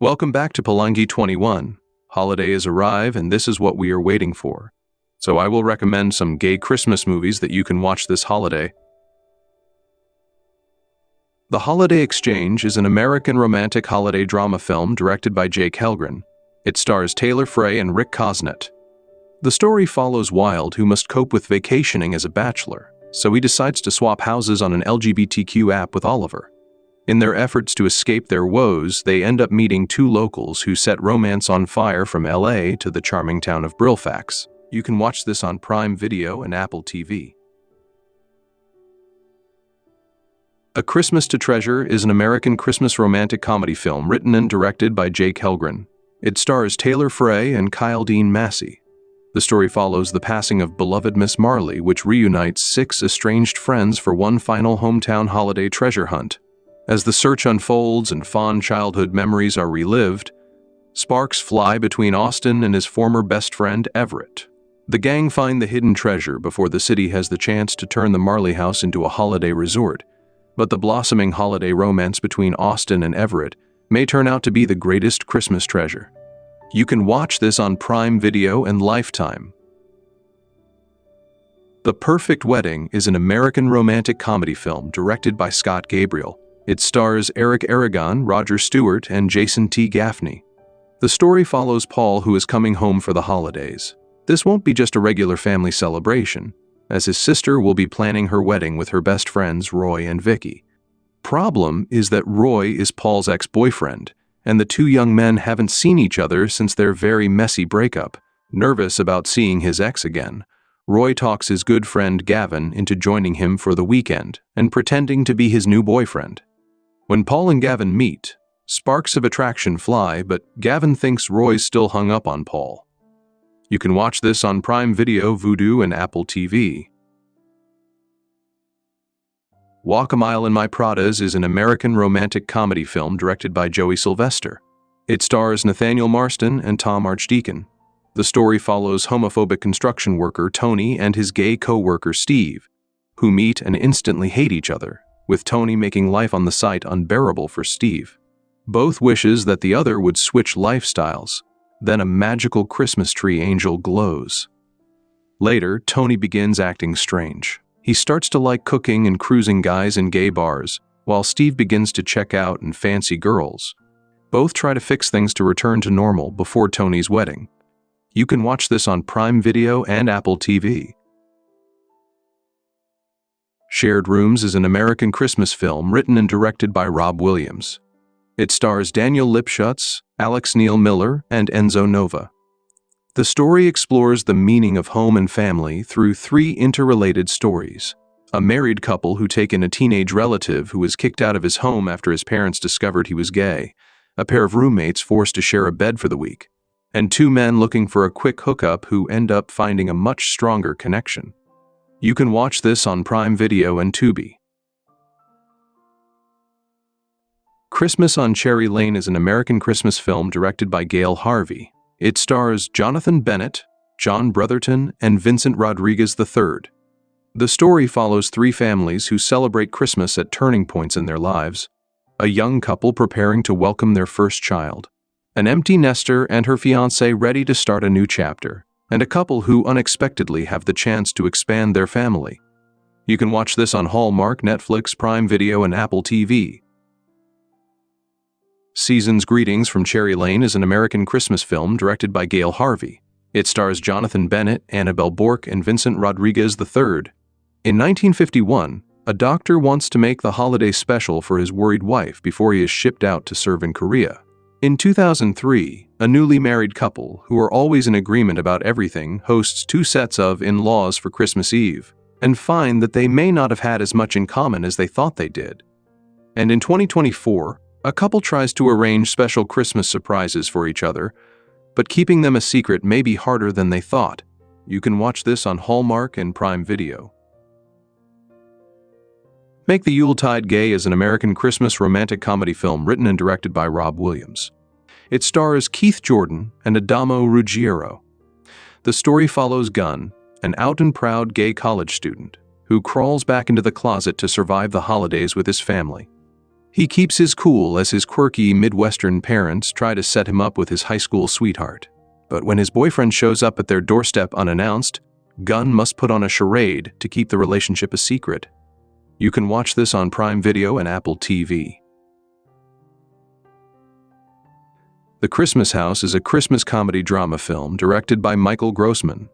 Welcome back to Palangi 21. Holidays arrive and this is what we are waiting for. So I will recommend some gay Christmas movies that you can watch this holiday. The Holiday Exchange is an American romantic holiday drama film directed by Jake Helgren. It stars Taylor Frey and Rick Cosnett. The story follows Wilde, who must cope with vacationing as a bachelor, so he decides to swap houses on an LGBTQ app with Oliver. In their efforts to escape their woes, they end up meeting two locals who set romance on fire from LA to the charming town of Brillfax. You can watch this on Prime Video and Apple TV. A Christmas to Treasure is an American Christmas romantic comedy film written and directed by Jake Helgren. It stars Taylor Frey and Kyle Dean Massey. The story follows the passing of beloved Miss Marley, which reunites six estranged friends for one final hometown holiday treasure hunt. As the search unfolds and fond childhood memories are relived, sparks fly between Austin and his former best friend Everett. The gang find the hidden treasure before the city has the chance to turn the Marley house into a holiday resort. But the blossoming holiday romance between Austin and Everett may turn out to be the greatest Christmas treasure. You can watch this on Prime Video and Lifetime. The Perfect Wedding is an American romantic comedy film directed by Scott Gabriel. It stars Eric Aragon, Roger Stewart, and Jason T. Gaffney. The story follows Paul, who is coming home for the holidays. This won't be just a regular family celebration, as his sister will be planning her wedding with her best friends Roy and Vicky. Problem is that Roy is Paul's ex-boyfriend, and the two young men haven't seen each other since their very messy breakup. Nervous about seeing his ex again, Roy talks his good friend Gavin into joining him for the weekend and pretending to be his new boyfriend. When Paul and Gavin meet, sparks of attraction fly, but Gavin thinks Roy's still hung up on Paul. You can watch this on Prime Video, Vudu, and Apple TV. Walk a Mile in My Pradas is an American romantic comedy film directed by Joey Sylvester. It stars Nathaniel Marston and Tom Archdeacon. The story follows homophobic construction worker Tony and his gay co-worker Steve, who meet and instantly hate each other, with Tony making life on the site unbearable for Steve. Both wishes that the other would switch lifestyles. Then a magical Christmas tree angel glows. Later, Tony begins acting strange. He starts to like cooking and cruising guys in gay bars, while Steve begins to check out and fancy girls. Both try to fix things to return to normal before Tony's wedding. You can watch this on Prime Video and Apple TV. Shared Rooms is an American Christmas film written and directed by Rob Williams. It stars Daniel Lipschutz, Alex Neil Miller, and Enzo Nova. The story explores the meaning of home and family through three interrelated stories. A married couple who take in a teenage relative who was kicked out of his home after his parents discovered he was gay, a pair of roommates forced to share a bed for the week, and two men looking for a quick hookup who end up finding a much stronger connection. You can watch this on Prime Video and Tubi. Christmas on Cherry Lane is an American Christmas film directed by Gail Harvey. It stars Jonathan Bennett, John Brotherton, and Vincent Rodriguez III. The story follows three families who celebrate Christmas at turning points in their lives: a young couple preparing to welcome their first child, an empty nester and her fiancé ready to start a new chapter, and a couple who unexpectedly have the chance to expand their family. You can watch this on Hallmark, Netflix, Prime Video, and Apple TV. Season's Greetings from Cherry Lane is an American Christmas film directed by Gail Harvey. It stars Jonathan Bennett, Annabelle Bork, and Vincent Rodriguez III. In 1951, a doctor wants to make the holiday special for his worried wife before he is shipped out to serve in Korea. In 2003, a newly married couple, who are always in agreement about everything, hosts two sets of in-laws for Christmas Eve, and find that they may not have had as much in common as they thought they did. And in 2024, a couple tries to arrange special Christmas surprises for each other, but keeping them a secret may be harder than they thought. You can watch this on Hallmark and Prime Video. Make the Yuletide Gay is an American Christmas romantic comedy film written and directed by Rob Williams. It stars Keith Jordan and Adamo Ruggiero. The story follows Gunn, an out and proud gay college student, who crawls back into the closet to survive the holidays with his family. He keeps his cool as his quirky Midwestern parents try to set him up with his high school sweetheart. But when his boyfriend shows up at their doorstep unannounced, Gunn must put on a charade to keep the relationship a secret. You can watch this on Prime Video and Apple TV. The Christmas House is a Christmas comedy drama film directed by Michael Grossman.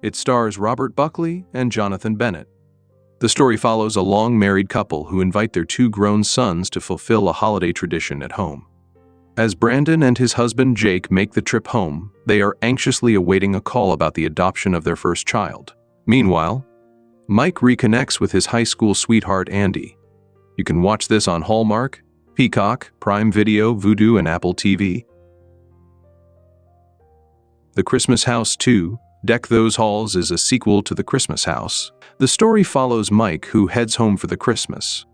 It stars Robert Buckley and Jonathan Bennett. The story follows a long-married couple who invite their 2 grown sons to fulfill a holiday tradition at home. As Brandon and his husband Jake make the trip home, they are anxiously awaiting a call about the adoption of their first child. Meanwhile, Mike reconnects with his high school sweetheart Andy. You can watch this on Hallmark, Peacock, Prime Video, Vudu, and Apple TV. The Christmas House 2, Deck Those Halls is a sequel to The Christmas House. The story follows Mike, who heads home for the Christmas,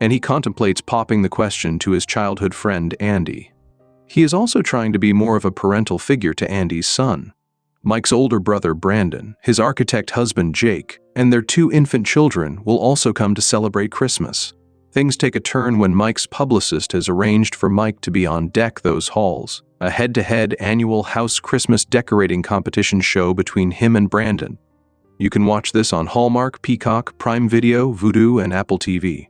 and he contemplates popping the question to his childhood friend Andy. He is also trying to be more of a parental figure to Andy's son, Mike's older brother Brandon, his architect husband Jake, and their 2 infant children will also come to celebrate Christmas. Things take a turn when Mike's publicist has arranged for Mike to be on Deck Those Halls, a head-to-head annual house Christmas decorating competition show between him and Brandon. You can watch this on Hallmark, Peacock, Prime Video, Vudu, and Apple TV.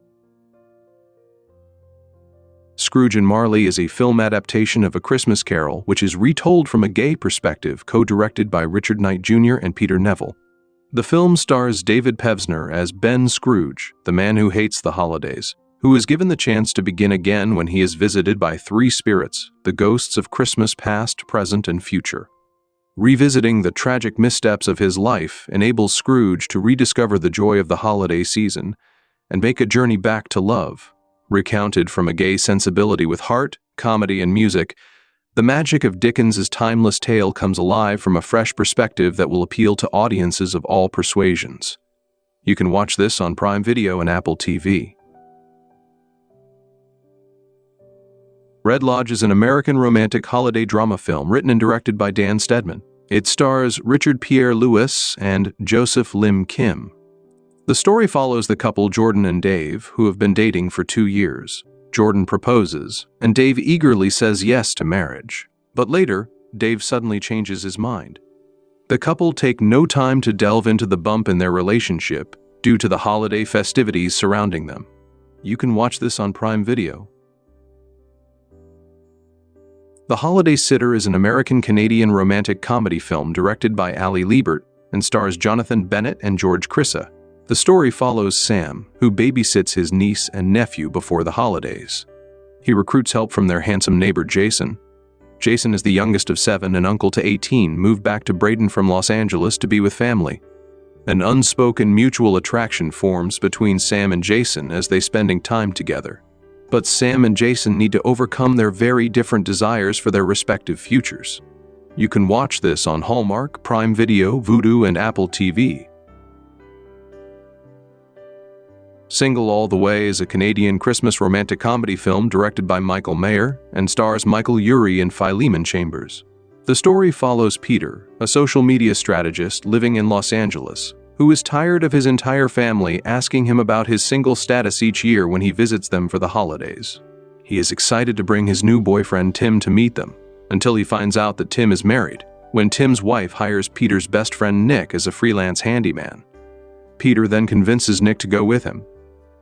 Scrooge and Marley is a film adaptation of A Christmas Carol, which is retold from a gay perspective, co-directed by Richard Knight Jr. and Peter Neville. The film stars David Pevsner as Ben Scrooge, the man who hates the holidays, who is given the chance to begin again when he is visited by 3 spirits, the ghosts of Christmas past, present, and future. Revisiting the tragic missteps of his life enables Scrooge to rediscover the joy of the holiday season and make a journey back to love. Recounted from a gay sensibility with heart, comedy, and music, the magic of Dickens's timeless tale comes alive from a fresh perspective that will appeal to audiences of all persuasions. You can watch this on Prime Video and Apple TV. Red Lodge is an American romantic holiday drama film written and directed by Dan Stedman. It stars Richard Pierre Lewis and Joseph Lim Kim. The story follows the couple Jordan and Dave, who have been dating for 2 years. Jordan proposes, and Dave eagerly says yes to marriage. But later, Dave suddenly changes his mind. The couple take no time to delve into the bump in their relationship due to the holiday festivities surrounding them. You can watch this on Prime Video. The Holiday Sitter is an American-Canadian romantic comedy film directed by Ali Liebert and stars Jonathan Bennett and George Crissa. The story follows Sam, who babysits his niece and nephew before the holidays. He recruits help from their handsome neighbor Jason. Jason is the youngest of 7 and uncle to 18, moved back to Braden from Los Angeles to be with family. An unspoken mutual attraction forms between Sam and Jason as they spending time together. But Sam and Jason need to overcome their very different desires for their respective futures. You can watch this on Hallmark, Prime Video, Vudu, and Apple TV. Single All the Way is a Canadian Christmas romantic comedy film directed by Michael Mayer and stars Michael Urie and Philemon Chambers. The story follows Peter, a social media strategist living in Los Angeles, who is tired of his entire family asking him about his single status each year when he visits them for the holidays. He is excited to bring his new boyfriend Tim to meet them, until he finds out that Tim is married, when Tim's wife hires Peter's best friend Nick as a freelance handyman. Peter then convinces Nick to go with him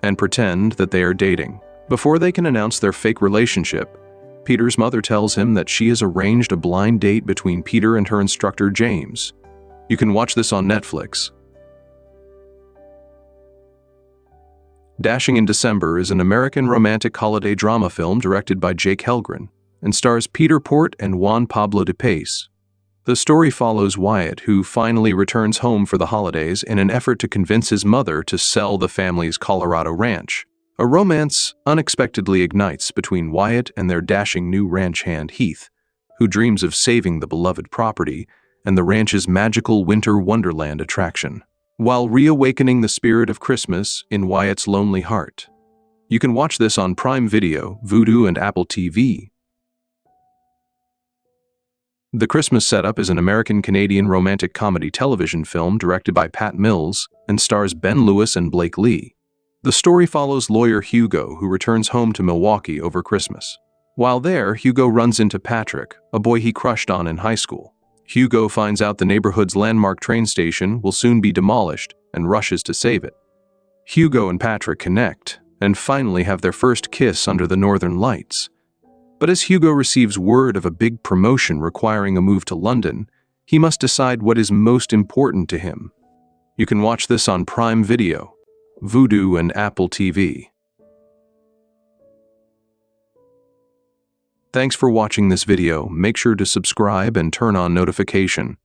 and pretend that they are dating. Before they can announce their fake relationship, Peter's mother tells him that she has arranged a blind date between Peter and her instructor James. You can watch this on Netflix. Dashing in December is an American romantic holiday drama film directed by Jake Helgren and stars Peter Port and Juan Pablo de Pace. The story follows Wyatt, who finally returns home for the holidays in an effort to convince his mother to sell the family's Colorado ranch. A romance unexpectedly ignites between Wyatt and their dashing new ranch hand Heath, who dreams of saving the beloved property and the ranch's magical winter wonderland attraction, while reawakening the spirit of Christmas in Wyatt's lonely heart. You can watch this on Prime Video, Vudu, and Apple TV. The Christmas Setup is an American-Canadian romantic comedy television film directed by Pat Mills and stars Ben Lewis and Blake Lee. The story follows lawyer Hugo, who returns home to Milwaukee over Christmas. While there, Hugo runs into Patrick, a boy he crushed on in high school. Hugo finds out the neighborhood's landmark train station will soon be demolished and rushes to save it. Hugo and Patrick connect and finally have their first kiss under the northern lights. But as Hugo receives word of a big promotion requiring a move to London, he must decide what is most important to him. You can watch this on Prime Video, Vudu, and Apple TV. Thanks for watching this video. Make sure to subscribe and turn on notification